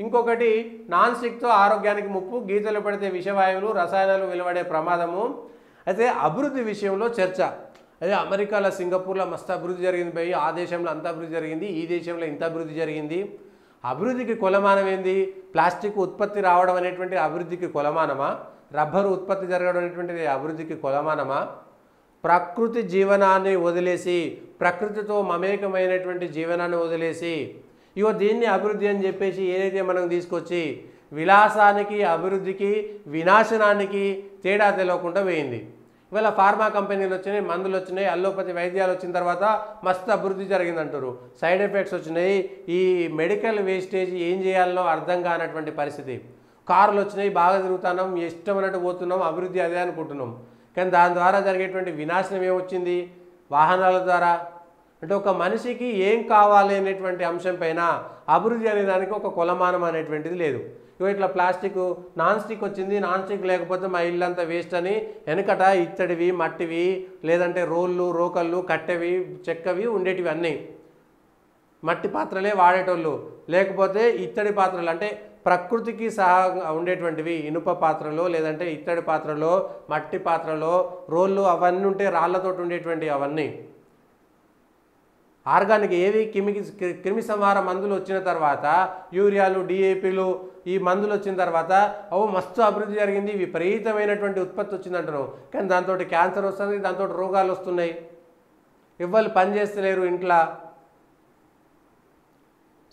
ఇంకొకటి నాన్ స్టిక్తో ఆరోగ్యానికి ముప్పు, గీతలు పడితే విషవాయువులు, రసాయనాలు వెలువడే ప్రమాదము. అయితే అభివృద్ధి విషయంలో చర్చ. అదే అమెరికాలో, సింగపూర్లో మస్తు అభివృద్ధి జరిగింది భయ్, ఆ దేశంలో అంత అభివృద్ధి జరిగింది, ఈ దేశంలో ఇంత అభివృద్ధి జరిగింది. అభివృద్ధికి కొలమానం ఏంది? ప్లాస్టిక్ ఉత్పత్తి రావడం అనేటువంటి అభివృద్ధికి కొలమానమా? రబ్బరు ఉత్పత్తి జరగడం అనేటువంటిది అభివృద్ధికి కొలమానమా? ప్రకృతి జీవనాన్ని వదిలేసి, ప్రకృతితో మమేకమైనటువంటి జీవనాన్ని వదిలేసి ఇగో దీన్ని అభివృద్ధి అని చెప్పేసి ఏదైతే మనం తీసుకొచ్చి విలాసానికి, అభివృద్ధికి, వినాశనానికి తేడా తెలియకుండా పోయింది. ఇవాళ ఫార్మా కంపెనీలు వచ్చినాయి, మందులు వచ్చినాయి, అల్లోపతి వైద్యాలు వచ్చిన తర్వాత మస్తు అభివృద్ధి జరిగిందంటారు. సైడ్ ఎఫెక్ట్స్ వచ్చినాయి. ఈ మెడికల్ వేస్టేజ్ ఏం చేయాలనో అర్థం కానటువంటి పరిస్థితి. కార్లు వచ్చినాయి, బాగా తిరుగుతున్నాం, ఇష్టమైనట్టు పోతున్నాం, అభివృద్ధి అదే అనుకుంటున్నాం. కానీ దాని ద్వారా జరిగేటువంటి వినాశనం ఏమొచ్చింది? వాహనాల ద్వారా. అంటే ఒక మనిషికి ఏం కావాలి అనేటువంటి అంశం పైన అభివృద్ధి అనే దానికి ఒక కొలమానం అనేటువంటిది లేదు. ఇట్లా ప్లాస్టిక్ నాన్ స్టిక్ వచ్చింది, నాన్ స్టిక్ లేకపోతే మా ఇల్లంతా వేస్ట్ అని వెనకట ఇత్తడివి, మట్టివి, లేదంటే రోళ్ళు, రోకళ్ళు, కట్టెవి, చెక్కవి ఉండేటివి అన్నీ. మట్టి పాత్రలే వాడేటోళ్ళు, లేకపోతే ఇత్తడి పాత్రలు అంటే ప్రకృతికి సహా ఉండేటువంటివి, ఇనుప పాత్రలో లేదంటే ఇత్తడి పాత్రలో, మట్టి పాత్రలో రోళ్ళు అవన్నీ ఉంటే రాళ్లతో ఉండేటువంటి అవన్నీ. ఆర్గానిక్ ఏవి క్రిమి సంహార మందులు వచ్చిన తర్వాత, యూరియాలు, డిఏపీలు, ఈ మందులు వచ్చిన తర్వాత మస్తు అభివృద్ధి జరిగింది, విపరీతమైనటువంటి ఉత్పత్తి వచ్చిందంటారు. కానీ దాంతో క్యాన్సర్ వస్తుంది, దాంతో రోగాలు వస్తున్నాయి. ఎవ్వరు పని చేస్తలేరు ఇంట్లో.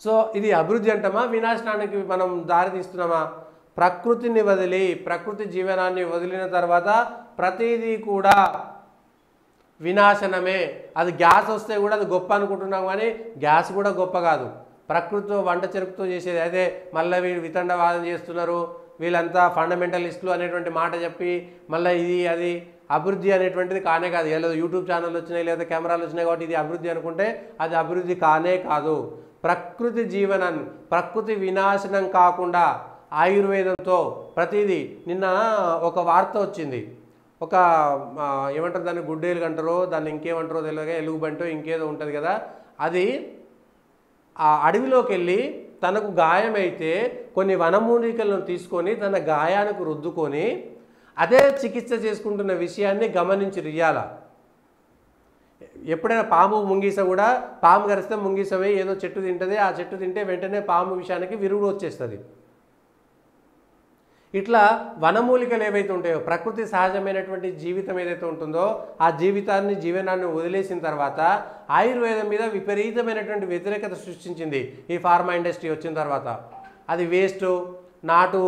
సో ఇది అభివృద్ధి అంటామా, వినాశనానికి మనం దారి తీస్తున్నామా? ప్రకృతిని వదిలి, ప్రకృతి జీవనాన్ని వదిలిన తర్వాత ప్రతిదీ కూడా వినాశనమే. అది గ్యాస్ వస్తే కూడా అది గొప్ప అనుకుంటున్నాం, కానీ గ్యాస్ కూడా గొప్ప కాదు. ప్రకృతితో వంట చెరుకుతో చేసేది అదే. మళ్ళీ వీళ్ళు వితండవాదం చేస్తున్నారు, వీళ్ళంతా ఫండమెంటలిస్టులు అనేటువంటి మాట చెప్పి మళ్ళీ ఇది అది అభివృద్ధి అనేటువంటిది కానే కాదు. ఏదో యూట్యూబ్ ఛానల్ వచ్చినాయి, లేదా కెమెరాలు వచ్చినాయి కాబట్టి ఇది అభివృద్ధి అనుకుంటే అది అభివృద్ధి కానే కాదు. ప్రకృతి జీవనాన్ని, ప్రకృతి వినాశనం కాకుండా ఆయుర్వేదంతో ప్రతిదీ. నిన్న ఒక వార్త వచ్చింది, ఒక ఏమంటారు దాన్ని, గుడ్డేలు అంటారో దాన్ని ఇంకేమంటారో తెలియక, ఎలుగుబంటో ఇంకేదో ఉంటుంది కదా, అది ఆ అడవిలోకి వెళ్ళి తనకు గాయమైతే కొన్ని వనమూలికలను తీసుకొని తన గాయానికి రుద్దుకొని అదే చికిత్స చేసుకుంటున్న విషయాన్ని గమనించి రియాల. ఎప్పుడైనా పాము ముంగీస కూడా, పాము గరిస్తే ముంగీసవే ఏదో చెట్టు తింటుంది, ఆ చెట్టు తింటే వెంటనే పాము విషయానికి విరుగుడు వచ్చేస్తుంది. ఇట్లా వనమూలికలు ఏవైతే ఉంటాయో, ప్రకృతి సహజమైనటువంటి జీవితం ఏదైతే ఉంటుందో ఆ జీవనాన్ని వదిలేసిన తర్వాత ఆయుర్వేదం మీద విపరీతమైనటువంటి వ్యతిరేకత సృష్టించింది ఈ ఫార్మా ఇండస్ట్రీ వచ్చిన తర్వాత. అది వేస్ట్, నాటు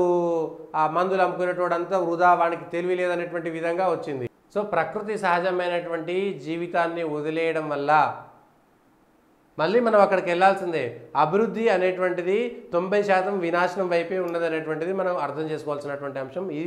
ఆ మందులు అమ్ముకునేటోడంతా వృధా, వానికి తెలివి లేదనేటువంటి విధంగా వచ్చింది. సో ప్రకృతి సహజమైనటువంటి జీవితాన్ని వదిలేయడం వల్ల మళ్ళీ మనం అక్కడికి వెళ్ళాల్సిందే. అభివృద్ధి అనేటువంటిది 90% వినాశనం వైపే ఉన్నదనేటువంటిది మనం అర్థం చేసుకోవాల్సినటువంటి అంశం. ఇది